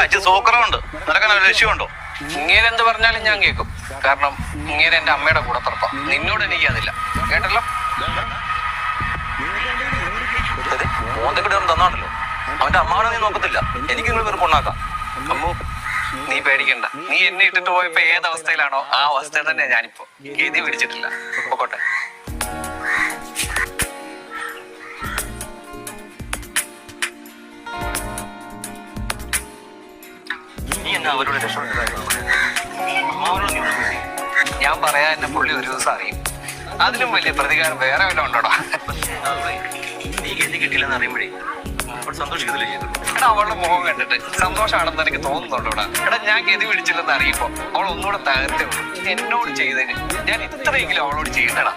അച്ഛൻ സൂക്കറുണ്ട്, നിനക്ക് ലക്ഷ്യമുണ്ടോ? ഇങ്ങേരെന്ത് പറഞ്ഞാലും ഞാൻ കേൾക്കും. കാരണം ഇങ്ങേരെ എന്റെ അമ്മയുടെ കൂടെ തുറപ്പാ. നിന്നോട് എനിക്ക് അതില്ല, കേട്ടല്ലോ. മോന്തക്കിട്ട് തന്നാണല്ലോ. അവന്റെ അമ്മാവനെ നീ നോക്കത്തില്ല, എനിക്ക് നിങ്ങൾ ഒരു പൊണ്ണാക്കാം. അമ്മു, നീ പേടിക്കണ്ട. നീ എന്നെ ഇട്ടിട്ട് പോയപ്പോ ഏത് അവസ്ഥയിലാണോ ആ അവസ്ഥയിൽ തന്നെ ഞാനിപ്പോ. ഗതി പിടിച്ചിട്ടില്ല. പൊക്കോട്ടെ. നീ എന്നാ അവരോട് രക്ഷപ്പെട്ടതായിരുന്നു? ഞാൻ പറയാൻ എന്നെ പുള്ളി ഒരു ദിവസം അറിയും. അതിലും വലിയ പ്രതികാരം വേറെ വല്ലതും ഉണ്ടോടാ? നീ ഗതി കിട്ടിയില്ലെന്ന് അറിയുമ്പോഴേ സന്തോഷിക്കത്തില്ലേ ചെയ്തു? എടാ, അവളുടെ മുഖം കണ്ടിട്ട് സന്തോഷമാണെന്ന് എനിക്ക് തോന്നുന്നുണ്ടോടാ? എടാ, ഞാൻ ഗതി പിടിച്ചില്ലെന്ന് അറിയുമ്പോ അവൾ ഒന്നുകൂടെ തകർത്തേ ഉള്ളൂ. എന്നോട് ചെയ്തതിന് ഞാൻ ഇത്രയെങ്കിലും അവളോട് ചെയ്യണ്ടടാ.